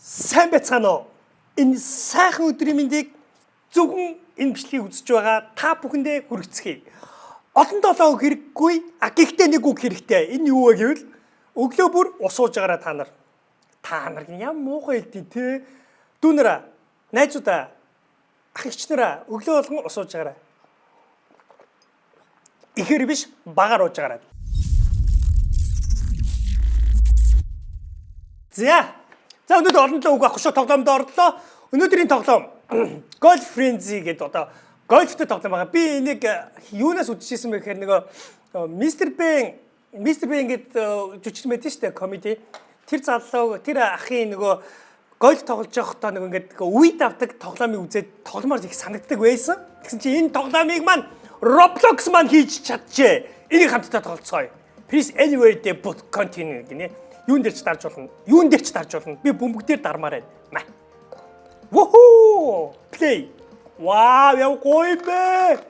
Сайн байцгаана уу? Энэ сайхан өдрийн мэндийг зөвхөн энэ бичлэгийг үзэж байгаа та бүхэндээ хүргэцгээе. Олон толоо хэрэггүй, гэхдээ нэг үг хэрэгтэй. Энэ юу вэ гэвэл өглөө бүр ус ууж байгаараа та нар. Та нар ямар муухай хэлдэг те. Дүүнэраа, найзуудаа, ах эгчнэрээ өглөө болгон ус ууж байгаараа. Ихэр биш, багаар ууж байгаараа. За өнөөдөр олон л үг авах шүү тоглоомд орлоо. Өнөөдрийн тоглоом Golf Frenzy гэдэг одоо гольфтэй тоглоом байгаа. Би энийг юунаас үзчихсэн бэ гэхээр нөгөө Mr. Bean гэдэг жүжигч мэт шүү дээ комеди. Тэр залуу тэр ахын нөгөө гольф тоглож байхдаа нөгөө ингээд үйд авдаг тоглоомыг үзээд тогломоор их санагддаг байсан. Тэгсэн чинь энэ тоглоомыг маань Roblox маань хийж чадчихэ. Энийг хамтдаа тоглоцгоё. Please anywhere they put continue гинэ. Юун дээр ч дарж болно. Юун дээр ч дарж болно. Би бөмбөг дээр дармаар байна. Вохоо! Play. Вау, яа гоё бэ.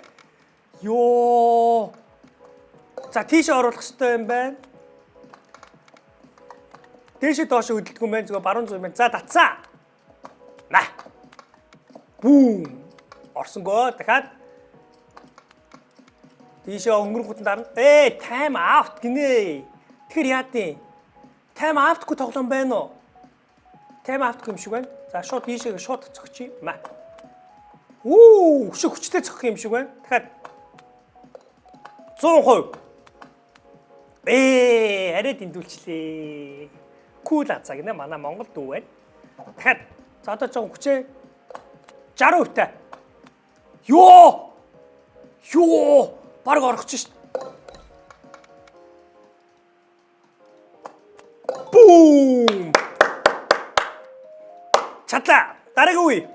Йоо. За тийш оруулах хэрэгтэй юм байна. Дээшээ доош хөдөлгөө юм байна. Зүгээр баруун зүг юм байна. За татсан. На. Бүүм. Орсонгоо дахиад. Тийшээ өнгөрөхөд дарна. Time out гинэ. Тэгэхээр яадیں۔ Time out-гүй тоглоом байна уу? Time out-гүй юм шиг байна. За шууд ийшээ шууд цогчих юм аа. Өшөө хүчтэй цогох юм шиг байна. Дахиад 100%. Арай дэндүүлчлээ. Кул азаа гинэ манай Монгол дүү байна. Дахиад за одоо жоо хүчээ 60%-тай. Йоо! Бараг орох чинь. Бүүм! Чадлаа. Дараагийн үе.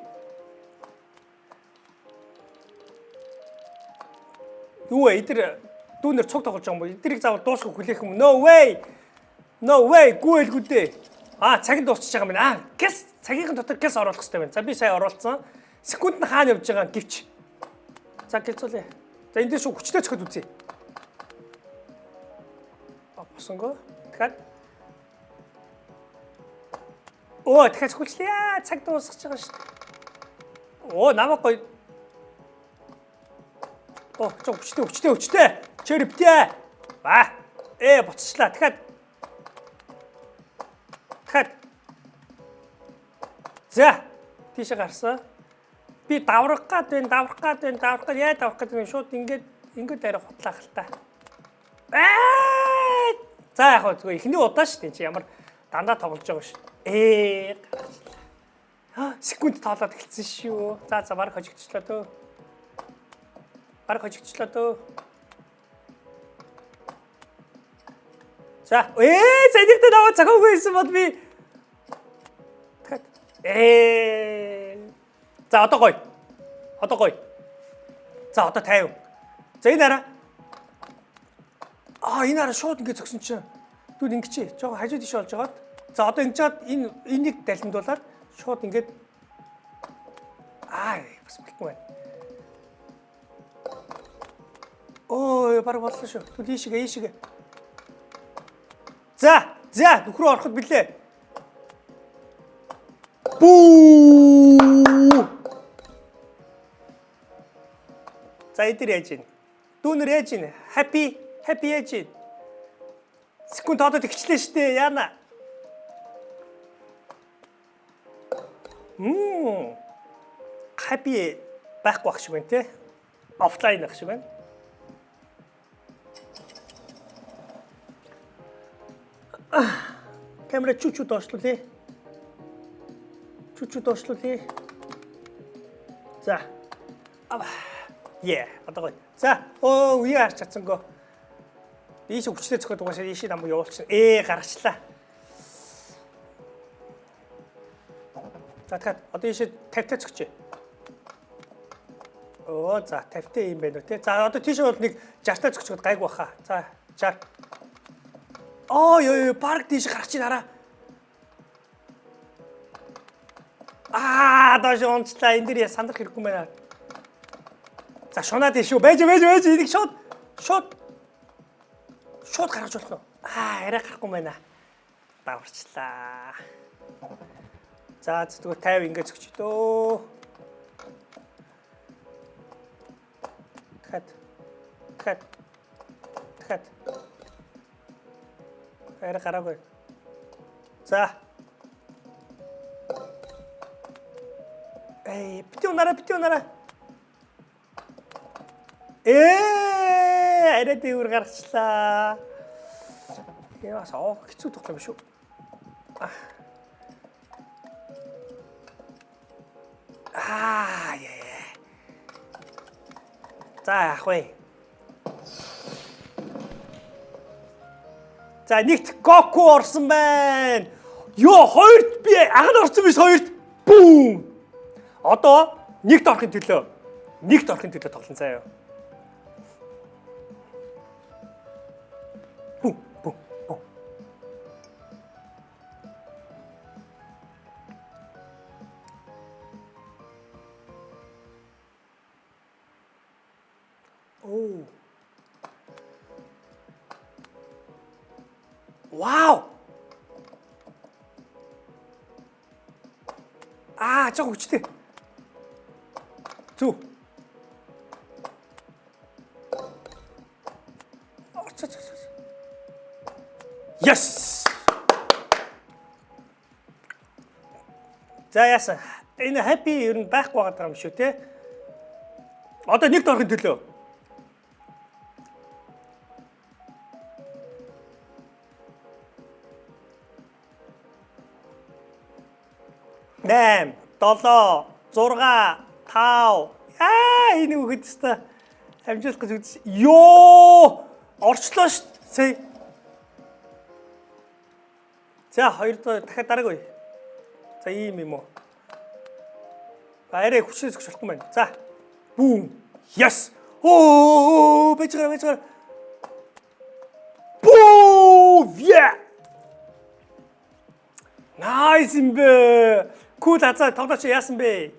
Юу вэ? Эдгээр дүүнэр цуг тоглож байгаа юм бо. Эдгэрийг заавал дуусгах хүлээх юм. No way. Гүйлгүй дээ. Цаг нь дуусчих байгаа юм байна. Гэс цагийн дотор гэс оруулах хэрэгтэй байна. За би сая оруулсан. Секунд нь хаана явж байгаа гэвч. За гэлцүүлээ. За энэ дээр шүү хүчтэй цоход үзье. Босонго. Тэгэхээр дахиад хүчлээ. Цаг дуусгаж байгаа шүү дээ. Намайг гоё. Чог хүчтэй. Черептэй. Буцчлаа. Дахиад. За, тийшээ гарсан. Би даврах гад байна. Яа даврах гад байна. Шууд ингээд арай хутлаах л та. За яг хөө зүгээр эхний удаа шүү дээ. Чи ямар дандаа тоглож байгаа шүү. Секунд тоолоод эхэлсэн шүү. За баг хожигдчихлоо дөө. За энийг наваа цагаагүй байсан бод би. За одоо гоё. За одоо 50. За энэ араа. Энэ араа шууд ингэ зөксөн чинь. Түр ингэчээ. Жоо хажууд иш болж байгаад. За одоо ингэж чад энийг далимдуулаад шууд ингэж бас бэлтэн байна. Бараг боллоо шүү. Түр ийшгээ. За нөхрөө ороход билээ. Бүү. За эдэр яаж ийн. Дүүнэр яаж ийн. Happy яаж ийн. Секунд одод ихчлээ штэ яана. Happy байхгүй ах шиг байна те. Офлайн ах шиг байна. Камера чуть-чуть доошлуулъя. За. Одоо гоё. За, үе харч чадсангүй. Ийш хүчтэй цохоод угаашаа ийшээ намайг явуулчихсан. Гаргачлаа. За тэгэхээр одоо ийшээ 50-тай цогчээ. За 50-тай юм байна уу те. За одоо тийшээ бол нэг 60-тай цогчод гайгүй баха. За 60. Парк тийш гарч ийн хараа. Доош онцлаа. Энд дээр сандрах хэрэггүй байна. За шунаад шүү. Байж. Энийг шууд гаргаж болох уу? Арай гарахгүй байна. Даварчлаа. За зүгээр 50 ингээд зөгч дөө. Дахиад. Арай гараагүй. За. Бити унаарай. Арай дэвэр гарчлаа. Яас хэцүү тоглоом шүү. Яа. За яах вэ? За нэгт Гоку орсон байна. Йоо хоёрт би анх орсон биш хоёрт. Бүүм. Одоо нэгт орохын төлөө тоглоно заяа. Бүүм. Оо. Вау! Жоо хүчтэй. Зү. Yes! За яасан. Энэ happy ер нь байхгүй байгаа юм шүү те. Одоо нэгт орохын төлөө. 8, 7, 6, 5. Энэ үхэд өстой амжуулах гэж үзсэн. Йоо! Орчлоо шүү дээ. За хоёр дахиад дараагүй. За ийм юм уу? Арай хүчээс өгч болохгүй байна. За. Бүүм. Yes. Бэжгэр. Бүү! Yeah. Nice юм бэ. Кул хацаа тоглооч яасан бэ?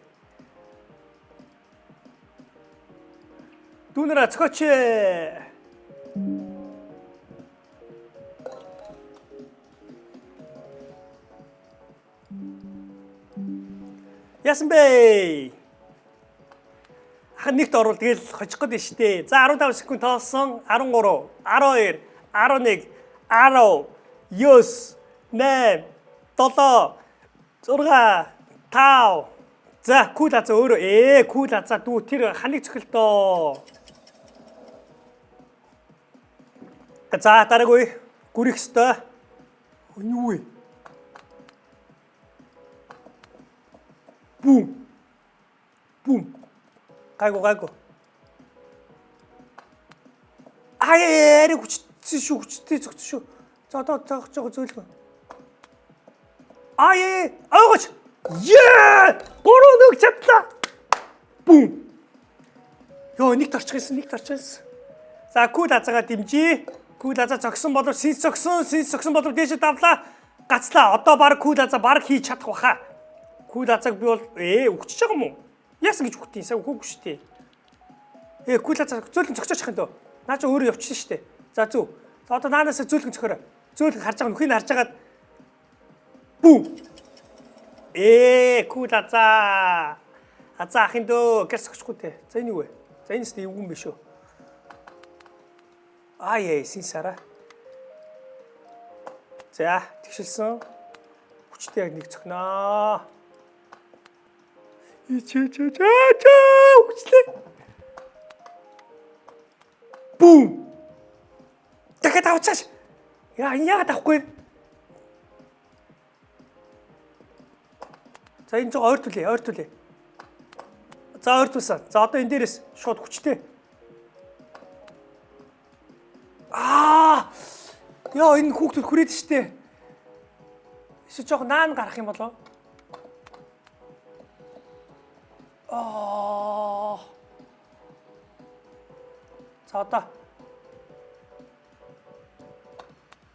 Дүүнэрэ цохооч. Яасан бэ? Нэгт орвол тэгэл хожих гээд шүү дээ. За 15 секунд тоолсон. 13, 12, 11, 10, 9, 8, 7, 6, 5. За кул хацаа өөрөө кул хацаа дүү тэр ханыг цохилтоо. За дараагүй гүрэх ёстой. Юу вэ? Бум. Гайгүй. Арай хүчтэй зөгцсөн шүү. За одоо цаах жоо зөөлгөө. Агаач. Гурав нүг чадлаа. Бум. Йоо нэг тарчихсан. За кул хазаагаа дэмжиж. Кул хазаа зогсон болов синс зогсон болов дээш давлаа. Гацлаа. Одоо баг кул хазаа баг хийж чадах баха. Кул хазааг би бол өгчөж байгаа юм уу? Яасан гэж үгтийн сайн үгүй шүү дээ. Кул хазаа зөөлгөн зогсооч хин дөө. Наа чи өөрөө явчихсан шүү дээ. За зүг. За одоо наанаас зөөлгөн зөхөрөө. Зөөлгөн харж байгаа нөхийг харж агаад бум. Кул хазаа. Хазаа ахын дөө гэс өгчихгүй дээ. За энэ юу вэ? За энэ сте юу юм бэ шүү. Синсара. За тэгшилсэн. Хүчтэй яг нэг цохноо. Хүчлээ. Бум. Дахиад авчаач. Яагаад авахгүй? За энэ жоо ойр түлээ. За ойр тулсан. За одоо энэ дээрээс шууд хүчтэй. Энэ хүүхдүүд хүрээд штэ. Эсвэл жоох наан гарах юм болоо. За одоо.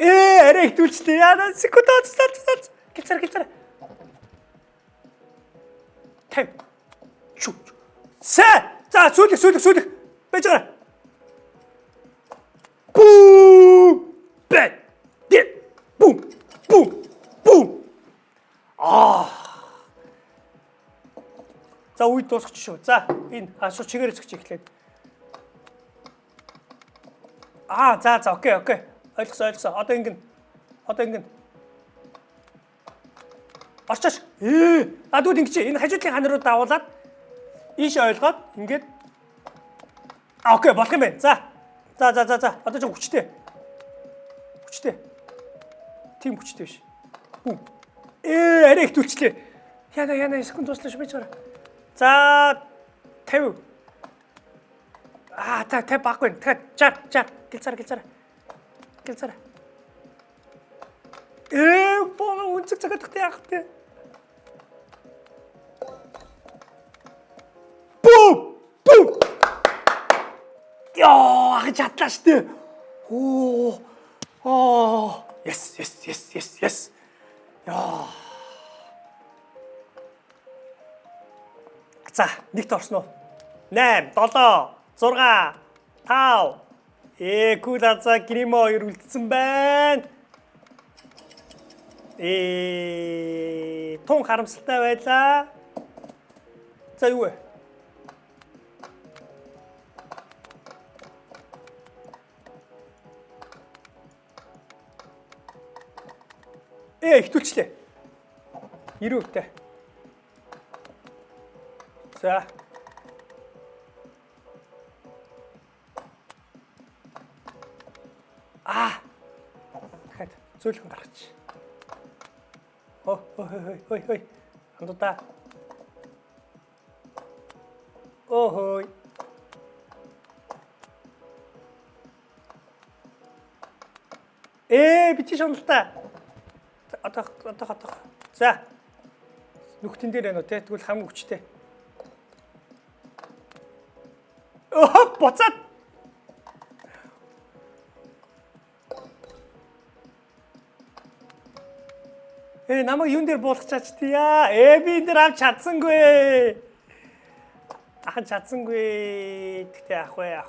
Арай хитүүлчлээ. Яа секунд тооцсон. Гицэр. Тэм. Чү. За сүлэх. Байж байгаа. Бум! Бум! За үед дуусчих шүү. За энэ шууд чигээр зөгч эхлээд. За окей. Ойлгосон. Одоо ингэн. Орчоош. Дүүд ингэж энэ хажуудлын хань руу давуулаад ийш ойлгоод ингээд окей болох юм байна. За. Одоо ч хүчтэй. Тийм хүчтэй биш. Бүм. Арай их түлчлээ. Яна секунд дуслаа шүү бичээрэй. За 50. Та баггүй. Тэгэхээр 60. Гэлцараа. Боо үнцэг цагаат яах вэ? Бум. Яа, чадлаа штэ. Yes. Яа. За, нэгт орсон уу? 8, 7, 6, 5. Кулаза гримо ирүүлсэн байна. Тун харамсалтай байлаа. За юу вэ? Хитүүлчлээ. 90%. За. Дахиад зөөлхөн гаргач. Хой. Андуудаа. Хой. Бити шуналтай. Одоо. За. Нүхтэн дээр байна уу те? Тэгвэл хамгийн хүчтэй. Буцаад. Намайг юун дээр буулгачаач тия. Би энэ дээр авч чадсангүй. Тэгтээ ах вэ.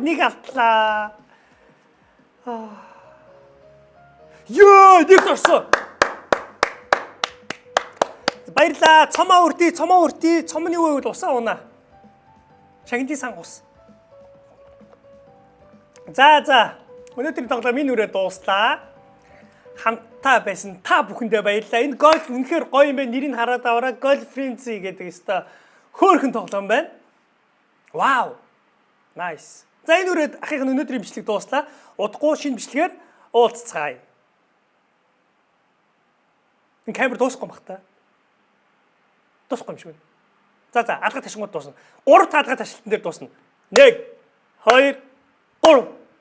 Нэг алтлаа. Нэг орсон. Баярлаа. Цомоо өртий. Цом нь юу вэ гэвэл усаа унаа. Шагнадын сан ус. За. Өнөөдрийн тоглоом энэ үрээ дууслаа. Хамтаа байсан та бүхэндээ баярлалаа. Энэ гольф үнэхээр гоё юм байна. Нэрийг хараад аваарай. Golf Frenzy гэдэг өстой хөөрхөн тоглоом байна. Вау. Nice. За энэ үрээд ахын өнөөдрийн бичлэг дууслаа. Удахгүй шинэ бичлэгээр уулзцгаая. Энэ камер дуусахгүй бах та. Дуусахгүй юм шиг байна. За алга ташингууд дуусна. 3 таадга ташлтан дээр дуусна. 1 2 3